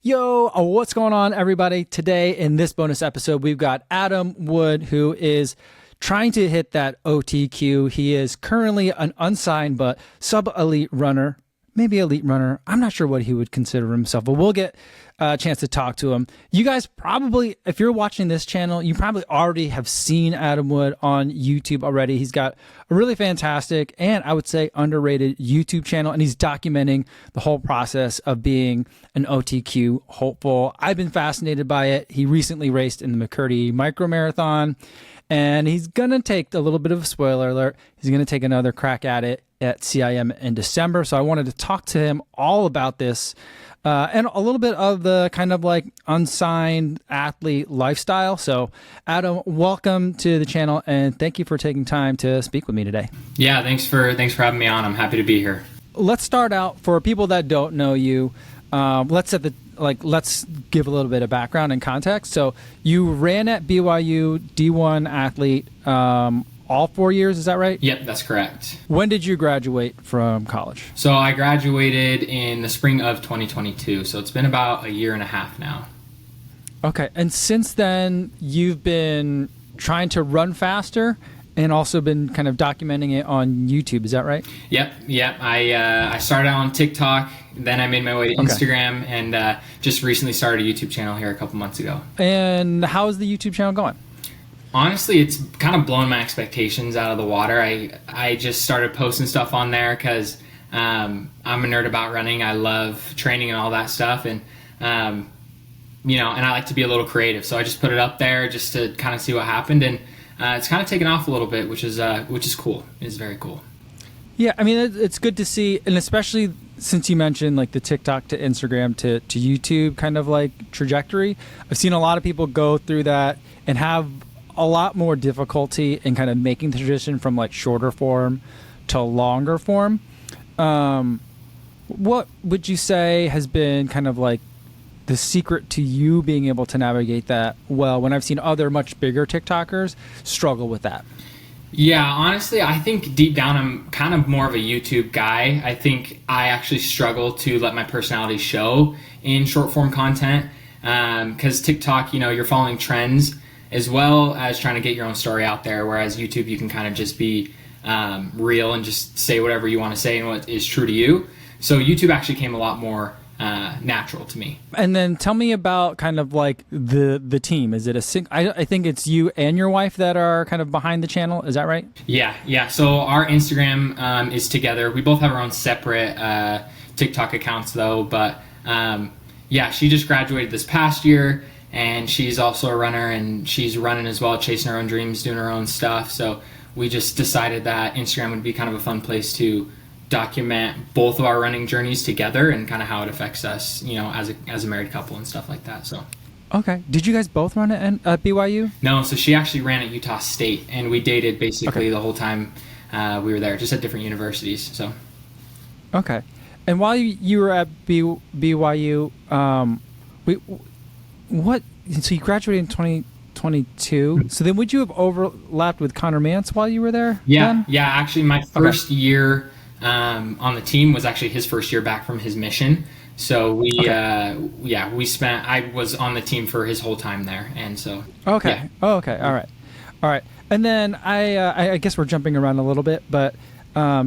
Yo, what's going on, everybody? Today in this bonus episode, we've got Adam Wood, who is trying to hit that OTQ. He is currently an unsigned but sub-elite runner, maybe elite runner. I'm not sure what he would consider himself, but we'll get a chance to talk to him. You guys probably, if you're watching this channel, you probably already have seen Adam Wood on YouTube already. He's got a really fantastic and I would say underrated YouTube channel, and he's documenting the whole process of being an OTQ hopeful. I've been fascinated by it. He recently raced in the McCurdy micro marathon, and he's going to take a little bit of a spoiler alert. He's going to take another crack at it at CIM in December. So I wanted to talk to him all about this and a little bit of the kind of like unsigned athlete lifestyle. So Adam, welcome to the channel, and thank you for taking time to speak with me today. Yeah, thanks for having me on. I'm happy to be here. Let's start out for people that don't know you. Let's give a little bit of background and context. So you ran at BYU, D1 athlete, all 4 years, is that right? Yep, that's correct. When did you graduate from college? So I graduated in the spring of 2022, so it's been about a year and a half now. Okay, and since then, you've been trying to run faster and also been kind of documenting it on YouTube, is that right? Yep. I started on TikTok, then I made my way to Instagram, and just recently started a YouTube channel here a couple months ago. And how is the YouTube channel going? Honestly, it's kind of blown my expectations out of the water. I just started posting stuff on there because I'm a nerd about running. I love training and all that stuff, and and I like to be a little creative. So I just put it up there just to kind of see what happened, and it's kind of taken off a little bit, which is cool. It's very cool. Yeah, I mean, it's good to see, and especially since you mentioned like the TikTok to Instagram to YouTube kind of like trajectory. I've seen a lot of people go through that and have a lot more difficulty in kind of making the transition from like shorter form to longer form. What would you say has been kind of like the secret to you being able to navigate that well, when I've seen other much bigger TikTokers struggle with that? Yeah, honestly, I think deep down I'm kind of more of a YouTube guy. I think I actually struggle to let my personality show in short form content because TikTok, you're following trends as well as trying to get your own story out there, whereas YouTube, you can kind of just be real and just say whatever you want to say and what is true to you. So YouTube actually came a lot more natural to me. And then tell me about kind of like the team. Is it I think it's you and your wife that are kind of behind the channel. Is that right? Yeah. So our Instagram is together. We both have our own separate TikTok accounts though, but she just graduated this past year, and she's also a runner, and she's running as well, chasing her own dreams, doing her own stuff. So we just decided that Instagram would be kind of a fun place to document both of our running journeys together and kind of how it affects us, as a married couple and stuff like that. So. Okay. Did you guys both run at BYU? No, so she actually ran at Utah State, and we dated basically the whole time we were there, just at different universities. So. Okay. And while you were at BYU, so you graduated in 2022. So then would you have overlapped with Connor Mance while you were there? Yeah. Actually, my first year on the team was actually his first year back from his mission. So I was on the team for his whole time there, and so. Okay. Yeah. Oh, okay. All right. And then I guess we're jumping around a little bit, but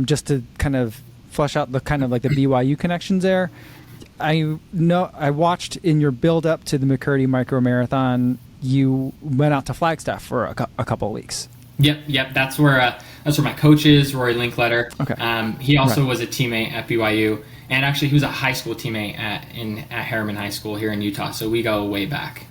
just to kind of flesh out the kind of like the BYU connections there. I watched in your build up to the McCurdy micro marathon, you went out to Flagstaff for a couple of weeks. Yep. That's where my coach is, Rory Linkletter. Okay. He also was a teammate at BYU, and actually he was a high school teammate at Harriman High School here in Utah. So we go way back.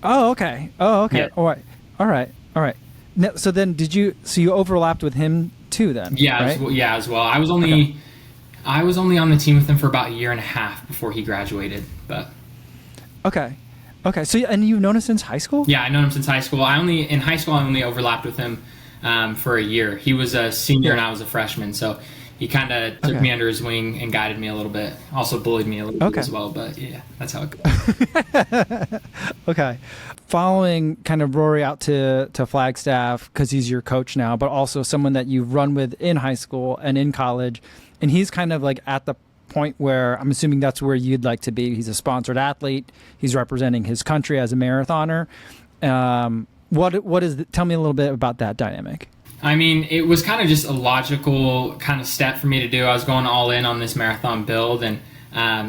Oh, okay. Yep. All right. Now, so then you overlapped with him too then? Yeah. Right? As well. I was only on the team with him for about a year and a half before he graduated, but. Okay. So, and you've known him since high school? Yeah, I've known him since high school. In high school, I only overlapped with him for a year. He was a senior and I was a freshman, so he kind of took me under his wing and guided me a little bit. Also bullied me a little bit as well, but yeah, that's how it goes. Okay. Following kind of Rory out to Flagstaff, because he's your coach now, but also someone that you've run with in high school and in college, and he's kind of like at the point where I'm assuming that's where you'd like to be. He's a sponsored athlete. He's representing his country as a marathoner. Tell me a little bit about that dynamic. I mean, it was kind of just a logical kind of step for me to do. I was going all in on this marathon build, and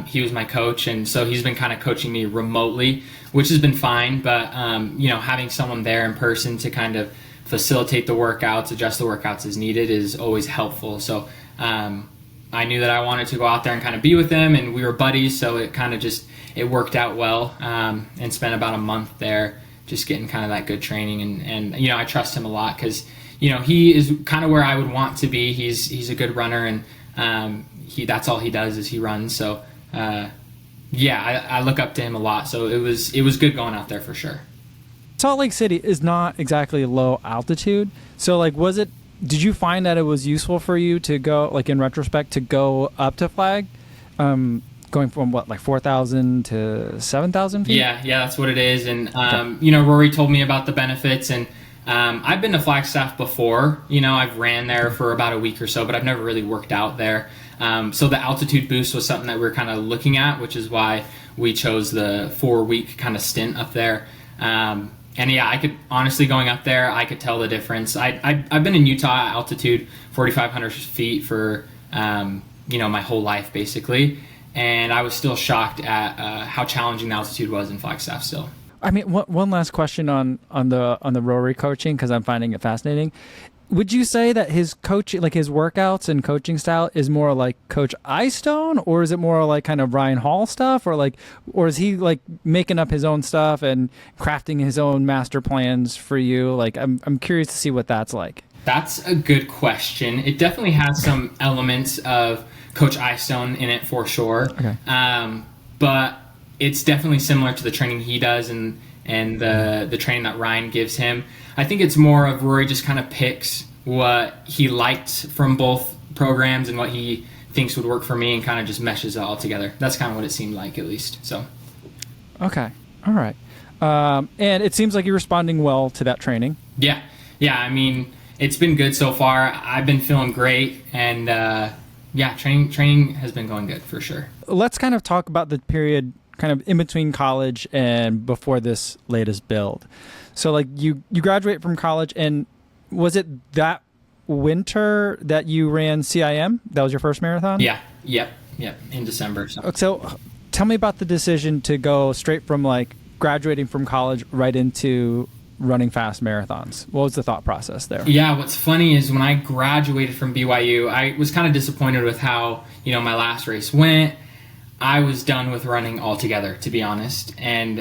he was my coach, and so he's been kind of coaching me remotely, which has been fine. But having someone there in person to kind of facilitate the workouts, adjust the workouts as needed is always helpful. So I knew that I wanted to go out there and kind of be with him, and we were buddies, so it kind of it worked out well, and spent about a month there just getting kind of that good training, and I trust him a lot because he is kind of where I would want to be. He's a good runner, and that's all he does is he runs. So I look up to him a lot. So it was good going out there for sure. Salt Lake City is not exactly low altitude. So did you find that it was useful for you to go, like in retrospect, to go up to Flag, going from 4,000 to 7,000 feet? Yeah, that's what it is. And Rory told me about the benefits, and I've been to Flagstaff before. I've ran there for about a week or so, but I've never really worked out there. So the altitude boost was something that we were kind of looking at, which is why we chose the 4-week kind of stint up there. I could honestly, going up there, I could tell the difference. I've been in Utah at altitude 4,500 feet for my whole life basically, and I was still shocked at how challenging the altitude was in Flagstaff still. I mean, one last question on the Rory coaching, because I'm finding it fascinating. Would you say that his coaching, like his workouts and coaching style, is more like Coach Eyestone, or is it more like kind of Ryan Hall stuff, or is he like making up his own stuff and crafting his own master plans for you? Like, I'm curious to see what that's like. That's a good question. It definitely has some elements of Coach Eyestone in it for sure. Okay. But it's definitely similar to the training he does and the training that Ryan gives him. I think it's more of Rory just kind of picks what he liked from both programs and what he thinks would work for me and kind of just meshes it all together. That's kind of what it seemed like, at least. So. Okay. All right. And it seems like you're responding well to that training. Yeah. I mean, it's been good so far. I've been feeling great, and training has been going good for sure. Let's kind of talk about the period kind of in between college and before this latest build. So like you graduate from college, and was it that winter that you ran CIM? That was your first marathon? Yeah. Yep. In December. So tell me about the decision to go straight from like graduating from college right into running fast marathons. What was the thought process there? Yeah, what's funny is when I graduated from BYU, I was kind of disappointed with how, my last race went. I was done with running altogether, to be honest. And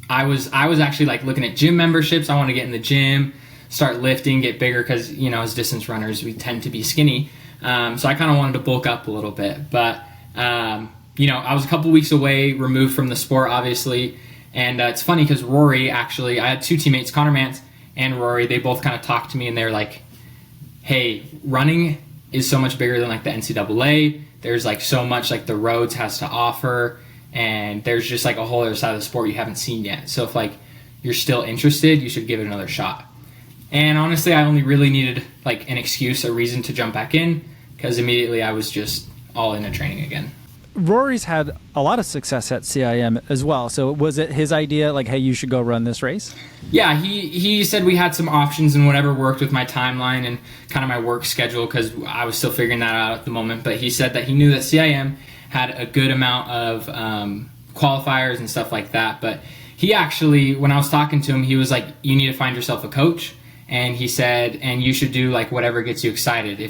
I was actually like looking at gym memberships. I want to get in the gym, start lifting, get bigger, because as distance runners we tend to be skinny. So I kind of wanted to bulk up a little bit. But I was a couple weeks away, removed from the sport, obviously. And it's funny because Rory, actually, I had two teammates, Connor Mance and Rory. They both kind of talked to me, and they're like, "Hey, running is so much bigger than like the NCAA. There's like so much like the roads has to offer, and there's just like a whole other side of the sport you haven't seen yet. So if like you're still interested, you should give it another shot." And honestly, I only really needed like an excuse, a reason to jump back in, because immediately I was just all into training again. Rory's had a lot of success at CIM as well. So was it his idea, like, hey, you should go run this race? Yeah, he said we had some options, and whatever worked with my timeline and kind of my work schedule, because I was still figuring that out at the moment. But he said that he knew that CIM had a good amount of qualifiers and stuff like that. But he actually, when I was talking to him, he was like, you need to find yourself a coach. And he said, and you should do like whatever gets you excited.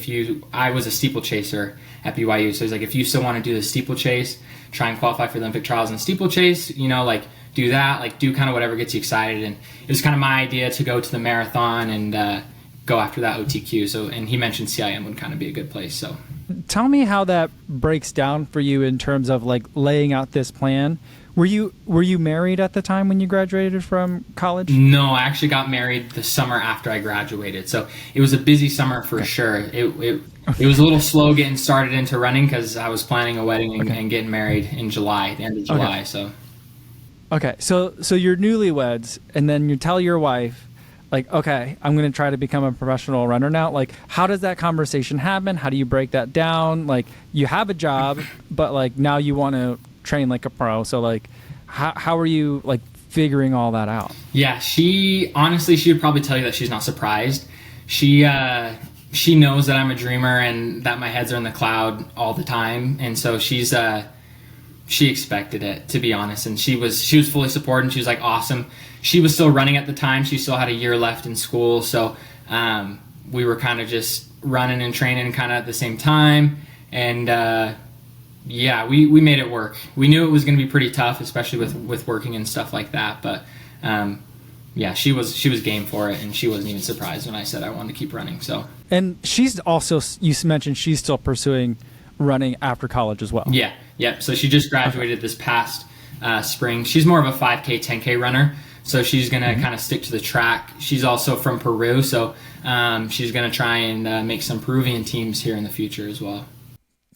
I was a steeplechaser at BYU, so he's like, if you still want to do the steeplechase, try and qualify for the Olympic trials in steeplechase, like do that, like do kind of whatever gets you excited. And it was kind of my idea to go to the marathon and go after that OTQ. So, and he mentioned CIM would kind of be a good place. So, tell me how that breaks down for you in terms of like laying out this plan. Were you married at the time when you graduated from college? No, I actually got married the summer after I graduated. So it was a busy summer for sure. It was a little slow getting started into running because I was planning a wedding and getting married in July, the end of July. Okay, so you're newlyweds, and then you tell your wife, like, okay, I'm going to try to become a professional runner now? Like, how does that conversation happen? How do you break that down? Like, you have a job, but like now you want to train like a pro. So like, how are you like figuring all that out? Yeah, she would probably tell you that she's not surprised. She knows that I'm a dreamer and that my heads are in the cloud all the time, and so she expected it, to be honest, and she was fully supported, and she was like, awesome. She was still running at the time. She still had a year left in school, so we were kind of just running and training kind of at the same time, and we made it work. We knew it was going to be pretty tough, especially with working and stuff like that, but she was game for it, and she wasn't even surprised when I said I wanted to keep running. So, and she's also, you mentioned she's still pursuing running after college as well. Yeah. So she just graduated this past spring. She's more of a 5K, 10K runner, so she's gonna kind of stick to the track. She's also from Peru, so she's gonna try and make some Peruvian teams here in the future as well.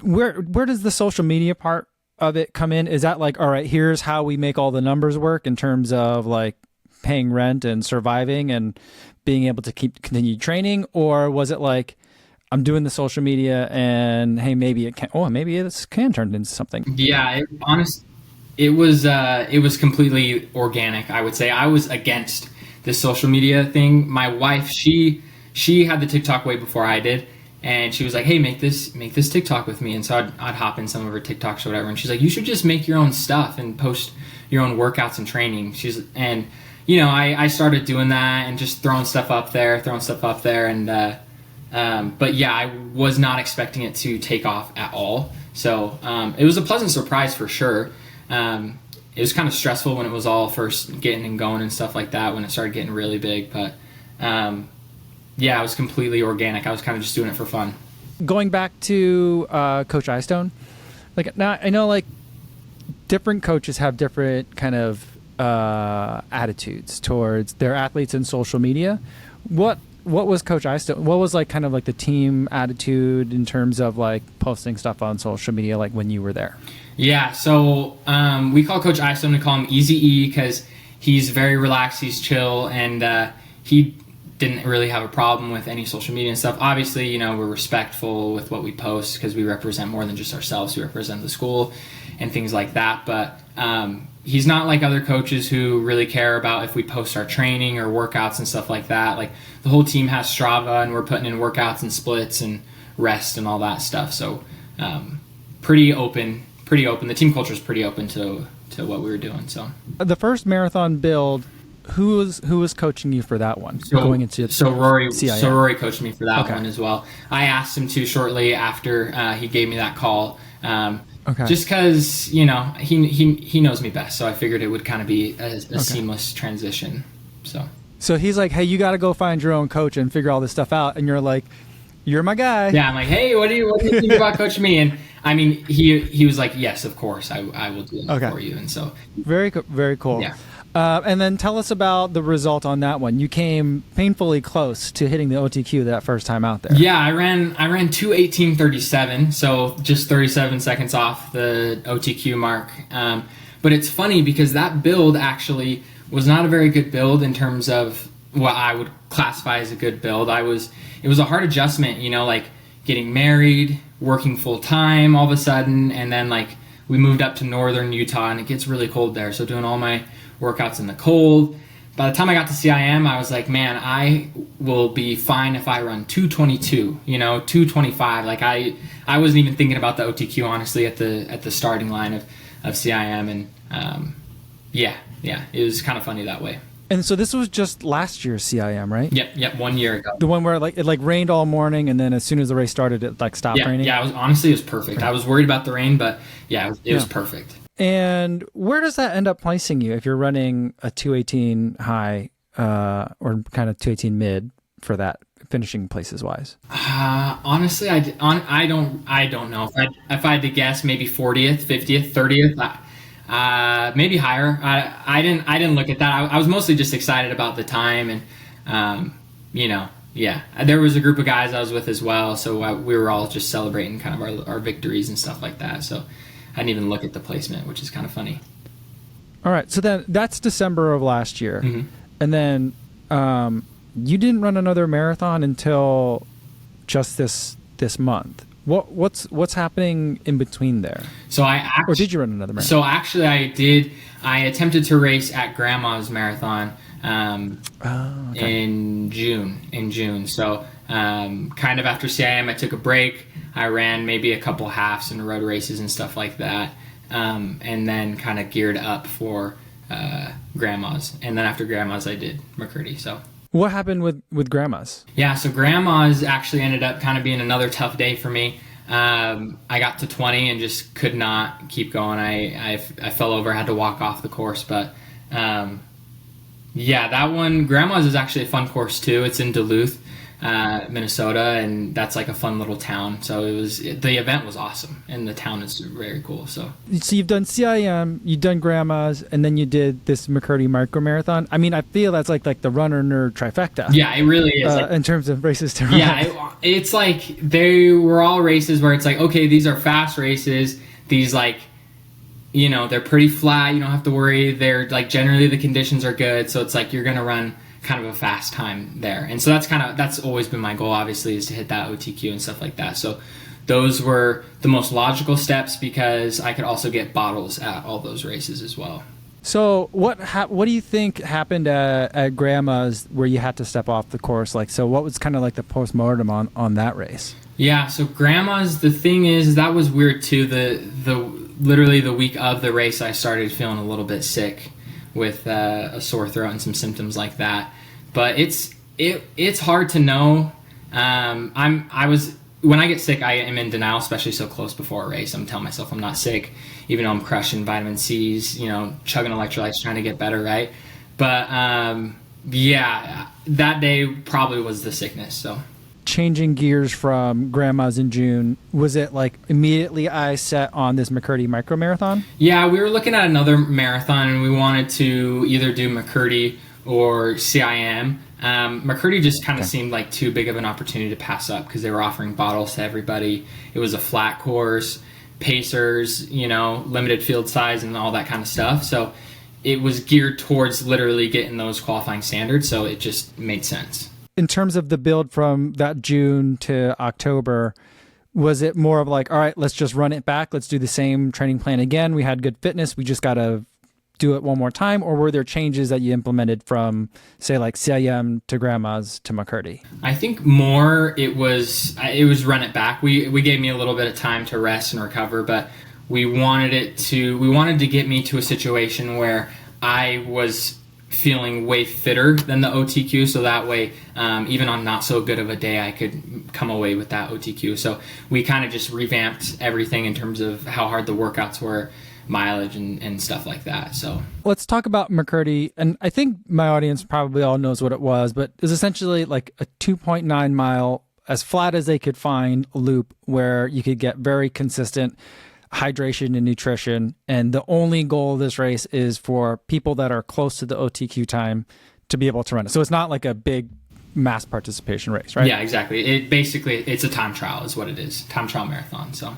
Where does the social media part of it come in? Is that like, all right, here's how we make all the numbers work in terms of like paying rent and surviving and being able to continue training? Or was it like, I'm doing the social media and hey, maybe this can turn into something? Yeah, it was completely organic, I would say. I was against the social media thing. My wife, she had the TikTok way before I did. And she was like, hey, make this TikTok with me. And so I'd hop in some of her TikToks or whatever. And she's like, you should just make your own stuff and post your own workouts and training. I started doing that and just throwing stuff up there. And, but yeah, I was not expecting it to take off at all. So it was a pleasant surprise for sure. It was kind of stressful when it was all first getting and going and stuff like that, when it started getting really big. But yeah, it was completely organic. I was kind of just doing it for fun. Going back to Coach Eyestone, like now I know like different coaches have different kind of attitudes towards their athletes in social media. What was Coach Eyestone? What was like kind of like the team attitude in terms of like posting stuff on social media, like when you were there? Yeah, so we call Coach Eyestone, we call him Easy E because he's very relaxed, he's chill, and he didn't really have a problem with any social media and stuff. Obviously, we're respectful with what we post because we represent more than just ourselves. We represent the school and things like that. But he's not like other coaches who really care about if we post our training or workouts and stuff like that. Like the whole team has Strava and we're putting in workouts and splits and rest and all that stuff. So pretty open. The team culture is pretty open to what we were doing. So the first marathon build, who was coaching you for that one? Going into Rory CIM. So Rory coached me for that one as well. I asked him to shortly after he gave me that call. Just because he knows me best, so I figured it would kind of be a seamless transition. So he's like, hey, you got to go find your own coach and figure all this stuff out, and you're like, you're my guy. Yeah, I'm like, hey, what do you think about coaching me? And I mean, he was like, yes, of course, I will do that for you. And so very cool. Yeah. And then tell us about the result on that one. You came painfully close to hitting the OTQ that first time out there. Yeah, I ran 2:18:37, so just 37 seconds off the OTQ mark. But it's funny because that build actually was not a very good build in terms of what I would classify as a good build. It was a hard adjustment, like getting married, working full time all of a sudden, and then like we moved up to northern Utah and it gets really cold there. So doing all my workouts in the cold. By the time I got to CIM, I was like, man, I will be fine if I run 2:22, 2:25. Like I wasn't even thinking about the OTQ honestly at the starting line of CIM, and it was kind of funny that way. And so this was just last year's CIM, right? Yep, 1 year ago. The one where it rained all morning, and then as soon as the race started, it stopped raining. Yeah, it was perfect. Okay. I was worried about the rain, but it was perfect. And where does that end up placing you if you're running a 2:18 high or kind of 2:18 mid for that finishing places wise? Honestly, I don't know. If I had to guess, maybe 40th, 50th, 30th, maybe higher. I didn't look at that. I was mostly just excited about the time, and there was a group of guys I was with as well, so we were all just celebrating kind of our victories and stuff like that. So I didn't even look at the placement, which is kind of funny. All right. So then that's December of last year. Mm-hmm. And then you didn't run another marathon until just this month. What's happening in between there? So or did you run another marathon? So actually, I did. I attempted to race at Grandma's marathon in June. So kind of after CIM, I took a break. I ran maybe a couple halves and road races and stuff like that, and then kind of geared up for Grandma's. And then after Grandma's, I did McCurdy. So. What happened with Grandma's? Yeah, so Grandma's actually ended up kind of being another tough day for me. I got to 20 and just could not keep going. I fell over, had to walk off the course. But yeah, that one, Grandma's is actually a fun course too. It's in Duluth, Minnesota, and that's like a fun little town. So the event was awesome, and the town is very cool. So you've done CIM, you've done Grandma's, and then you did this McCurdy micro marathon. I mean, I feel that's like the runner nerd trifecta. Yeah, it really is. In terms of races to run. Yeah, it's like they were all races where it's like, okay, these are fast races. These like, they're pretty flat. You don't have to worry. They're like generally the conditions are good. So it's like you're gonna run kind of a fast time there. And so that's always been my goal, obviously, is to hit that OTQ and stuff like that. So those were the most logical steps because I could also get bottles at all those races as well. So what do you think happened at Grandma's where you had to step off the course? Like, so what was kind of like the postmortem on that race? Yeah, so Grandma's, the thing is that was weird too. The literally the week of the race, I started feeling a little bit sick with a sore throat and some symptoms like that. But it's hard to know. When I get sick, I am in denial, especially so close before a race. I'm telling myself I'm not sick, even though I'm crushing vitamin C's, chugging electrolytes, trying to get better, right? But yeah, that day probably was the sickness. So changing gears from Grandma's in June, was it like immediately I set on this McCurdy micro marathon? Yeah, we were looking at another marathon and we wanted to either do McCurdy or CIM. McCurdy just kind of seemed like too big of an opportunity to pass up because they were offering bottles to everybody. It was a flat course, pacers, limited field size and all that kind of stuff. So it was geared towards literally getting those qualifying standards. So it just made sense. In terms of the build from that June to October, was it more of like, all right, let's just run it back. Let's do the same training plan again. We had good fitness. We just got to do it one more time. Or were there changes that you implemented from, say, like CIM to Grandma's to McCurdy? I think more it was run it back. We gave me a little bit of time to rest and recover, but we wanted to get me to a situation where I was feeling way fitter than the OTQ, so that way even on not so good of a day I could come away with that OTQ. So we kind of just revamped everything in terms of how hard the workouts were, mileage and stuff like that. So let's talk about McCurdy, and I think my audience probably all knows what it was, but it's essentially like a 2.9 mile as flat as they could find loop where you could get very consistent hydration and nutrition, and the only goal of this race is for people that are close to the OTQ time to be able to run it. So it's not like a big mass participation race, right? Yeah, exactly. It's a time trial is what it is. Time trial marathon. So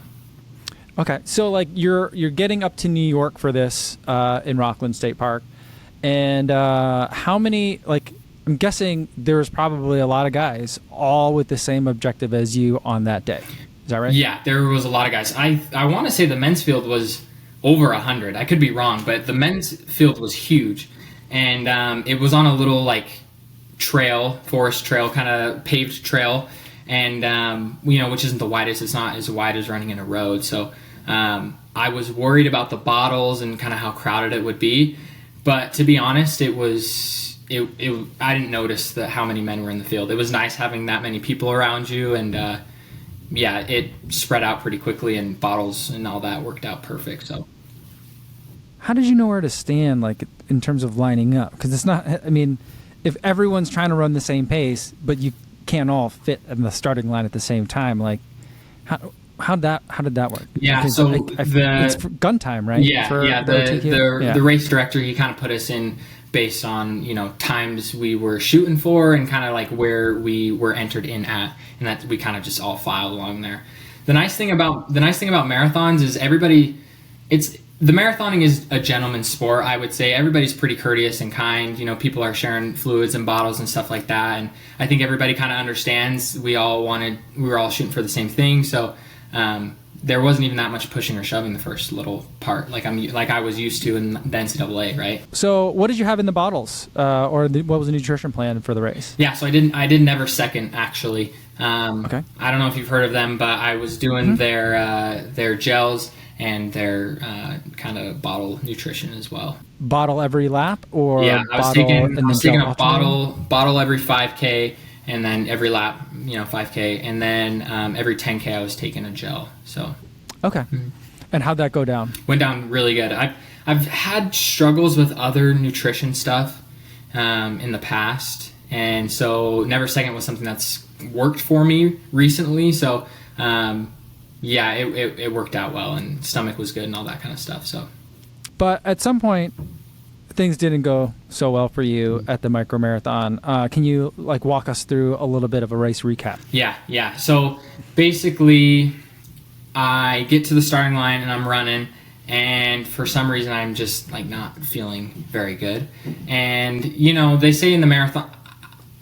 okay, so like you're getting up to New York for this in Rockland State Park, and how many, like, I'm guessing there's probably a lot of guys all with the same objective as you on that day. Is that right? Yeah, there was a lot of guys. I want to say the men's field was over 100. I could be wrong, but the men's field was huge. And it was on a little like trail, forest trail, kind of paved trail. And, which isn't the widest. It's not as wide as running in a road. So I was worried about the bottles and kind of how crowded it would be. But to be honest, I didn't notice how many men were in the field. It was nice having that many people around you, and yeah, it spread out pretty quickly, and bottles and all that worked out perfect. So how did you know where to stand, like in terms of lining up? Because it's not, I mean, if everyone's trying to run the same pace, but you can't all fit in the starting line at the same time, like how did that work? Yeah, because so it's for gun time, right? The race director, he kind of put us in based on times we were shooting for and kind of like where we were entered in at, and that we kind of just all filed along there. The nice thing about marathons is the marathoning is a gentleman's sport. I would say everybody's pretty courteous and kind. You know, people are sharing fluids and bottles and stuff like that. And I think everybody kind of understands we were all shooting for the same thing. So there wasn't even that much pushing or shoving the first little part, like I was used to in the NCAA, right? So what did you have in the bottles, what was the nutrition plan for the race? Yeah, so I didn't ever second, actually. Okay. I don't know if you've heard of them, but I was doing their gels and their kind of bottle nutrition as well. Bottle every lap, or yeah, I was taking a bottle every 5K, and then every lap, 5K, and then every 10K I was taking a gel. So okay. And how'd that go down? Went down really good. I've had struggles with other nutrition stuff in the past, and so never second was something that's worked for me recently. So it worked out well, and stomach was good and all that kind of stuff. So, but at some point, things didn't go so well for you at the micro marathon. Can you walk us through a little bit of a race recap? Yeah. So basically, I get to the starting line and I'm running, and for some reason I'm just not feeling very good. And they say in the marathon,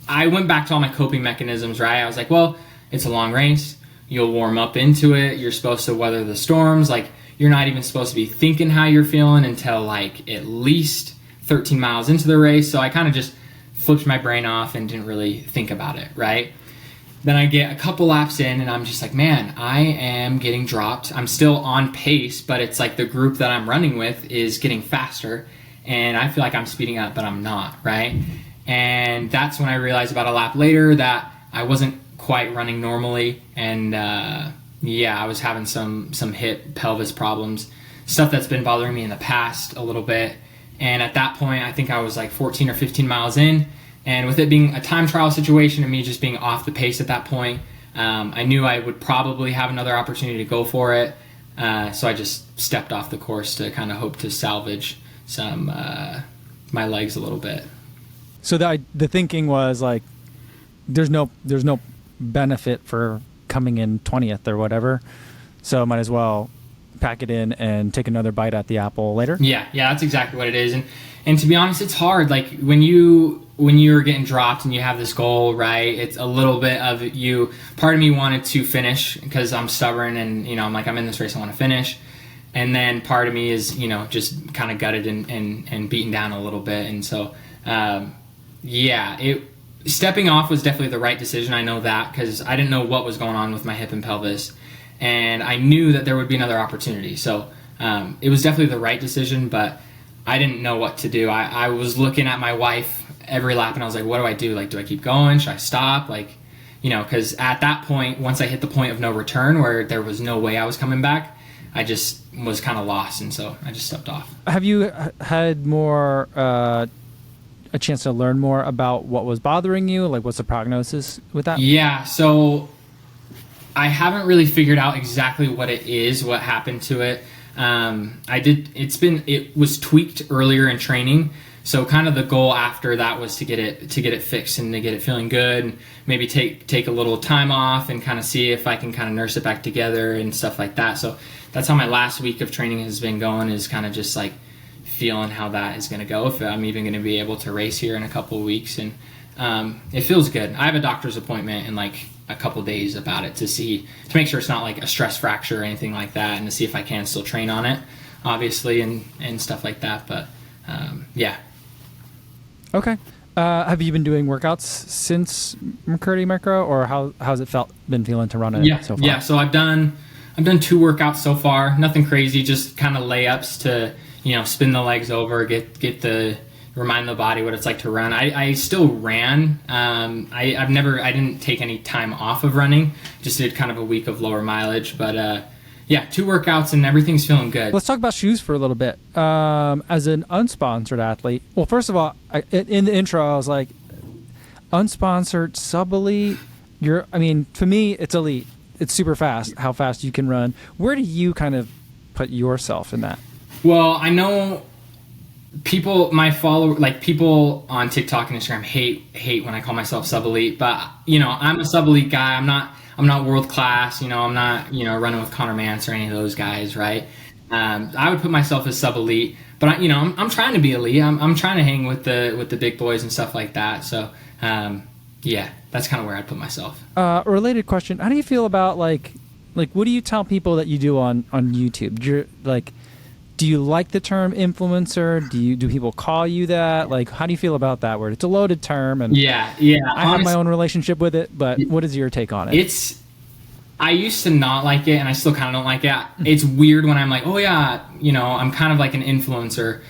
I went back to all my coping mechanisms, right? I was like, well, it's a long race. You'll warm up into it. You're supposed to weather the storms. You're not even supposed to be thinking how you're feeling until at least 13 miles into the race. So I kind of just flipped my brain off and didn't really think about it, right? Then I get a couple laps in and I'm just like, man, I am getting dropped. I'm still on pace, but it's the group that I'm running with is getting faster, and I feel like I'm speeding up, but I'm not, right? And that's when I realized about a lap later that I wasn't quite running normally, and I was having some hip pelvis problems, stuff that's been bothering me in the past a little bit. And at that point, I think I was 14 or 15 miles in, and with it being a time trial situation and me just being off the pace at that point, I knew I would probably have another opportunity to go for it. So I just stepped off the course to kind of hope to salvage some my legs a little bit. So the thinking was there's no benefit for coming in 20th or whatever, so might as well pack it in and take another bite at the apple later. Yeah, that's exactly what it is. And to be honest, it's hard. When you're getting dropped and you have this goal, right? It's a little bit of you. Part of me wanted to finish because I'm stubborn, and I'm in this race, I want to finish. And then part of me is just kind of gutted and beaten down a little bit. And so stepping off was definitely the right decision. I know that because I didn't know what was going on with my hip and pelvis, and I knew that there would be another opportunity. So it was definitely the right decision, but I didn't know what to do. I was looking at my wife every lap, and I was like, what do I do? Do I keep going? Should I stop? Because at that point, once I hit the point of no return where there was no way I was coming back, I just was kind of lost, and so I just stepped off. Have you had more a chance to learn more about what was bothering you? What's the prognosis with that? Yeah, so I haven't really figured out exactly what it is, what happened to it. It was tweaked earlier in training. So kind of the goal after that was to get it fixed and to get it feeling good, and maybe take a little time off and kind of see if I can kind of nurse it back together and stuff like that. So that's how my last week of training has been going, is kind of just feeling how that is going to go, if I'm even going to be able to race here in a couple of weeks. And it feels good. I have a doctor's appointment in a couple days about it to make sure it's not a stress fracture or anything like that, and to see if I can still train on it, obviously, and stuff like that. But yeah. Okay. Have you been doing workouts since McCurdy Micro, or how's it been feeling to run it so far? Yeah. So I've done 2 workouts so far. Nothing crazy, just kind of layups to spin the legs over, remind the body what it's like to run. I still ran. I didn't take any time off of running. Just did kind of a week of lower mileage, but 2 workouts and everything's feeling good. Let's talk about shoes for a little bit. As an unsponsored athlete, well, first of all, in the intro, I was like, unsponsored sub-elite. To me, it's elite. It's super fast, how fast you can run. Where do you kind of put yourself in that? Well, I know people people on TikTok and Instagram hate when I call myself sub-elite, but I'm a sub-elite guy. I'm not world class, I'm not running with Connor Mance or any of those guys, right? I would put myself as sub elite, but I'm trying to be elite. I'm trying to hang with the big boys and stuff like that. So yeah, that's kind of where I'd put myself. A related question: how do you feel about like what do you tell people that you do on YouTube? Do you like the term influencer? Do people call you that? Like, how do you feel about that word? It's a loaded term, and yeah. I have my own relationship with it. But what is your take on it? I used to not like it, and I still kind of don't like it. It's weird when I'm like, oh yeah, I'm kind of like an influencer,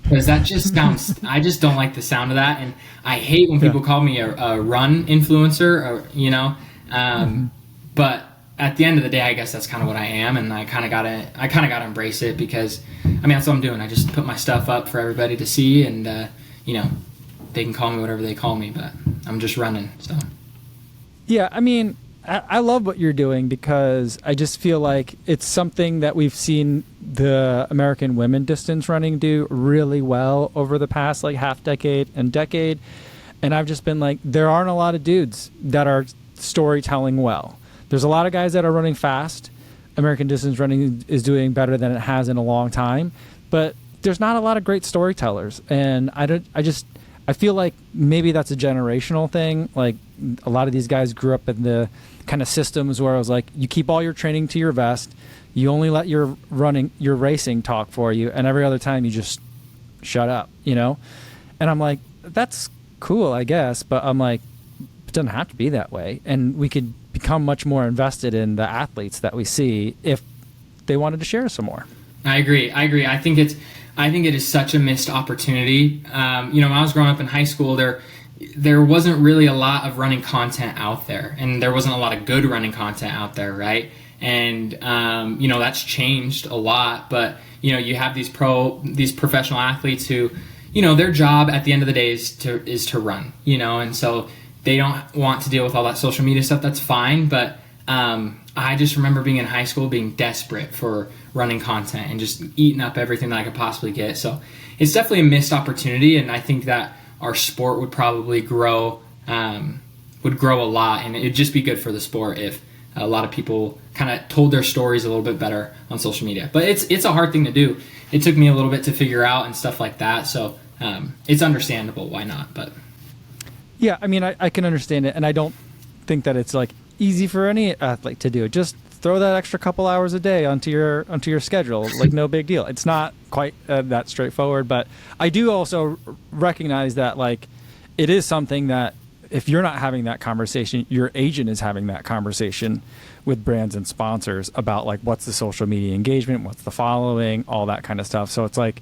because that just sounds. I just don't like the sound of that, and I hate when people call me a run influencer, or But at the end of the day, I guess that's kind of what I am, and I kind of gotta embrace it, because that's what I'm doing. I just put my stuff up for everybody to see, and they can call me whatever they call me, but I'm just running. So yeah, I love what you're doing, because I just feel like it's something that we've seen the American women distance running do really well over the past half decade and decade. And I've just been like, there aren't a lot of dudes that are storytelling well. There's a lot of guys that are running fast. American distance running is doing better than it has in a long time, but there's not a lot of great storytellers. And I feel like maybe that's a generational thing. Like, a lot of these guys grew up in the kind of systems where it was like, you keep all your training to your vest, you only let your racing talk for you, and every other time you just shut up, And I'm like, that's cool, I guess, but I'm like, it doesn't have to be that way. And we could become much more invested in the athletes that we see if they wanted to share some more. I agree. I think it is such a missed opportunity. When I was growing up in high school, there wasn't really a lot of running content out there, and there wasn't a lot of good running content out there, right? And that's changed a lot. But you have these professional athletes who, their job at the end of the day is to run, and so they don't want to deal with all that social media stuff. That's fine, but I just remember being in high school, being desperate for running content and just eating up everything that I could possibly get. So it's definitely a missed opportunity, and I think that our sport would probably grow a lot, and it'd just be good for the sport if a lot of people kind of told their stories a little bit better on social media. But it's a hard thing to do. It took me a little bit to figure out and stuff like that. So it's understandable. Why not? But yeah, I can understand it, and I don't think that it's easy for any athlete to do. Just throw that extra couple hours a day onto your schedule, no big deal. It's not quite that straightforward, but I do also recognize that it is something that if you're not having that conversation, your agent is having that conversation with brands and sponsors about what's the social media engagement, what's the following, all that kind of stuff. So it's it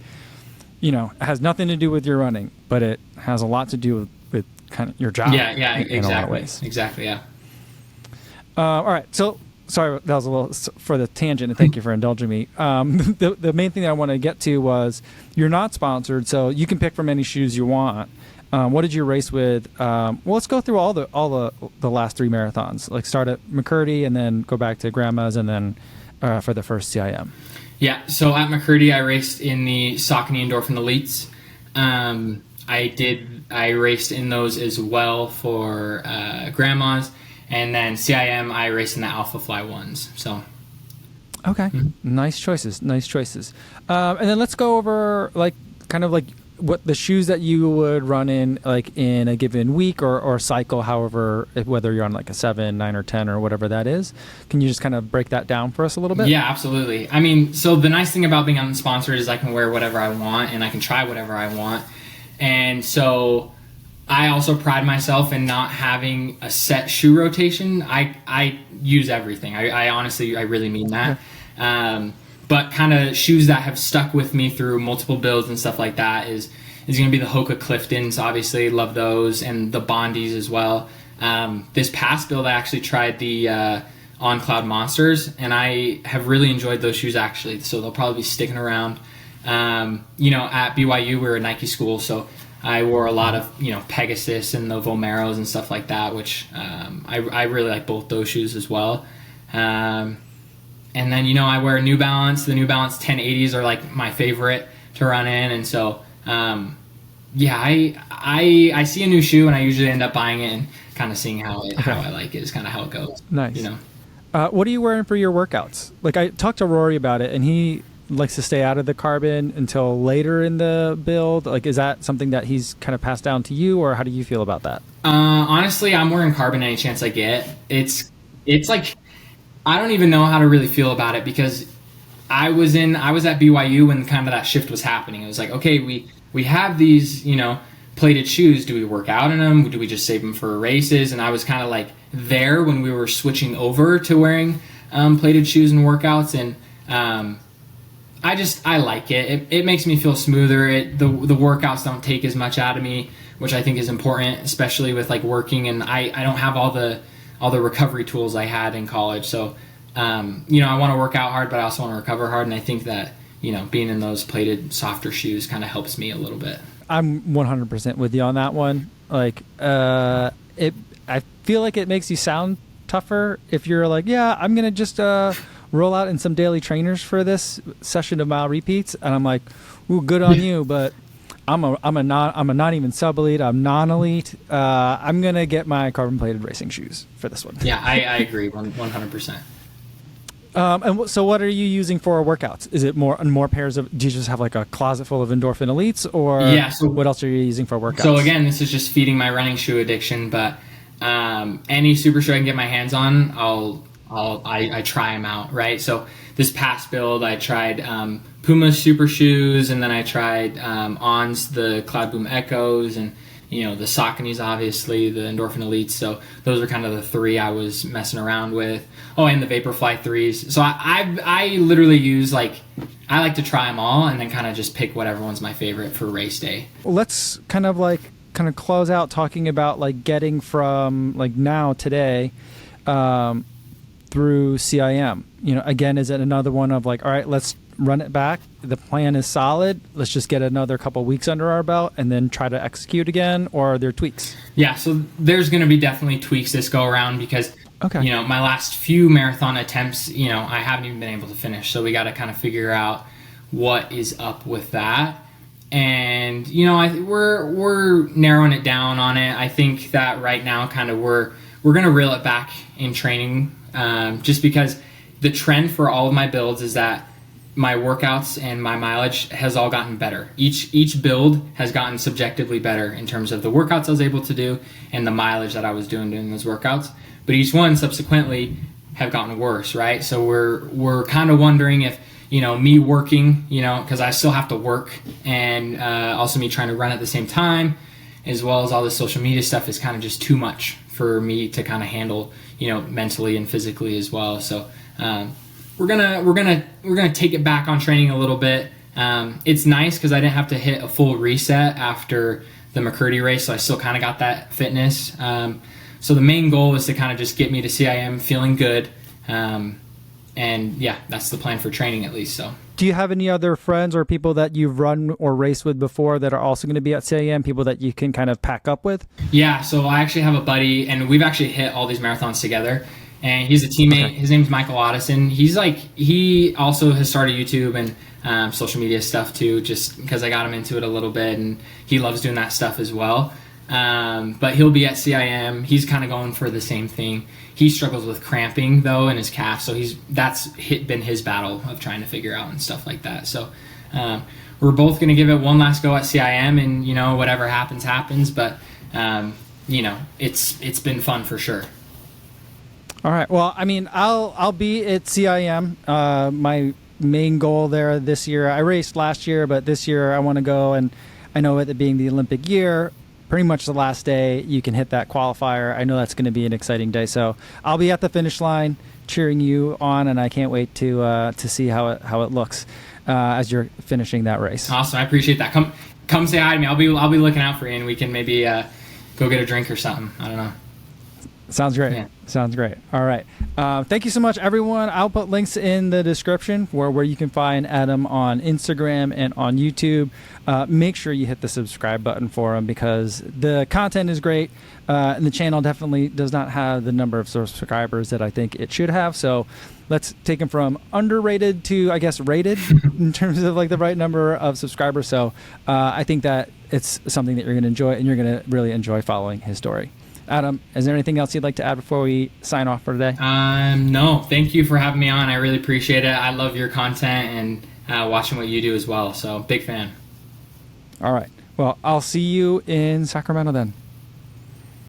has nothing to do with your running, but it has a lot to do with kind of your job. Yeah, exactly. In a lot of ways. Exactly, yeah. All right, so sorry, that was a little for the tangent, and thank you for indulging me. The main thing that I want to get to was you're not sponsored, so you can pick from any shoes you want. What did you race with? Well, let's go through all the last three marathons. Start at McCurdy and then go back to Grandma's, and then for the first CIM. Yeah, so at McCurdy, I raced in the Saucony Endorphin Elites. I raced in those as well for Grandma's. And then CIM, I raced in the Alpha Fly ones. So, okay, Nice choices. And then let's go over what the shoes that you would run in in a given week or cycle, however, whether you're on a 7, 9, or 10 or whatever that is. Can you just kind of break that down for us a little bit? Yeah, absolutely. So the nice thing about being unsponsored is I can wear whatever I want and I can try whatever I want. And so I also pride myself in not having a set shoe rotation. I use everything. I honestly, I really mean that. But kind of shoes that have stuck with me through multiple builds and stuff like that is going to be the Hoka Cliftons. Obviously, love those, and the Bondies as well. This past build, I actually tried the On Cloud Monsters, and I have really enjoyed those shoes actually. So they'll probably be sticking around. At BYU, we're a Nike school, so I wore a lot of Pegasus and the Vomeros and stuff like that, which I really like both those shoes as well. And then I wear New Balance. The New Balance 1080s are my favorite to run in, and so I see a new shoe and I usually end up buying it and kind of seeing how I like it is kind of how it goes. Nice. What are you wearing for your workouts? I talked to Rory about it, and he likes to stay out of the carbon until later in the build. Like, is that something that he's kind of passed down to you, or how do you feel about that? Honestly, I'm wearing carbon any chance I get. It's like, I don't even know how to really feel about it, because I was at BYU when kind of that shift was happening. It was like, okay, we have these, plated shoes. Do we work out in them? Do we just save them for races? And I was kind of like there when we were switching over to wearing plated shoes and workouts. And I like it. It makes me feel smoother. The workouts don't take as much out of me, which I think is important, especially with like working. And I don't have all the recovery tools I had in college. So, I want to work out hard, but I also want to recover hard. And I think that, being in those plated, softer shoes kind of helps me a little bit. I'm 100% with you on that one. Like, I feel like it makes you sound tougher if you're like, yeah, I'm going to just roll out in some daily trainers for this session of mile repeats. And I'm like, ooh, good on you. But I'm a not even sub elite. I'm non-elite. I'm going to get my carbon plated racing shoes for this one. Yeah, I agree 100%. And so what are you using for workouts? Is it more pairs of, do you just have like a closet full of endorphin elites, or so what else are you using for workouts? So again, this is just feeding my running shoe addiction, but any super shoe I can get my hands on, I try them out, right? So this past build, I tried Puma super shoes, and then I tried On's the Cloud Boom Echoes, and the Sauconys, obviously, the Endorphin Elites. So those are kind of the three I was messing around with. Oh, and the Vaporfly 3s. So I literally use, I like to try them all and then kind of just pick whatever one's my favorite for race day. Let's kind of close out talking about getting from now today through CIM. Again, is it another one of all right, let's run it back. The plan is solid. Let's just get another couple weeks under our belt and then try to execute again, or are there tweaks? Yeah, so there's going to be definitely tweaks this go around, because my last few marathon attempts, I haven't even been able to finish. So we got to kind of figure out what is up with that. And we're narrowing it down on it. I think that right now kind of we're going to reel it back in training, just because the trend for all of my builds is that my workouts and my mileage has all gotten better. Each build has gotten subjectively better in terms of the workouts I was able to do and the mileage that I was doing those workouts. But each one subsequently have gotten worse, right? So we're kind of wondering if, me working, because I still have to work, and also me trying to run at the same time, as well as all the social media stuff, is kind of just too much for me to kind of handle, mentally and physically as well. So we're gonna take it back on training a little bit. It's nice because I didn't have to hit a full reset after the McCurdy race, so I still kind of got that fitness. So the main goal is to kind of just get me to CIM feeling good, and yeah, that's the plan for training at least. So, do you have any other friends or people that you've run or raced with before that are also going to be at CIM? People that you can kind of pack up with? Yeah, so I actually have a buddy, and we've actually hit all these marathons together. And he's a teammate. Okay. His name's Michael Otteson. He also has started YouTube and social media stuff too, just because I got him into it a little bit, and he loves doing that stuff as well. But he'll be at CIM. He's kind of going for the same thing. He struggles with cramping though in his calf, so that's been his battle of trying to figure out and stuff like that. So we're both going to give it one last go at CIM, and whatever happens. But it's been fun for sure. All right. Well, I mean, I'll be at CIM. My main goal there this year, I raced last year, but this year I want to go, and I know with it being the Olympic year, pretty much the last day you can hit that qualifier. I know that's going to be an exciting day. So I'll be at the finish line cheering you on, and I can't wait to see how it looks as you're finishing that race. Awesome. I appreciate that. Come say hi to me. I'll be looking out for you, and we can maybe go get a drink or something. I don't know. Sounds great. Yeah. Sounds great. All right. Thank you so much, everyone. I'll put links in the description where you can find Adam on Instagram and on YouTube. Make sure you hit the subscribe button for him, because the content is great. And the channel definitely does not have the number of subscribers that I think it should have. So let's take him from underrated to, I guess, rated in terms of the right number of subscribers. So I think that it's something that you're going to enjoy, and you're going to really enjoy following his story. Adam, is there anything else you'd like to add before we sign off for today? No, thank you for having me on. I really appreciate it. I love your content, watching what you do as well. So big fan. All right. Well, I'll see you in Sacramento then.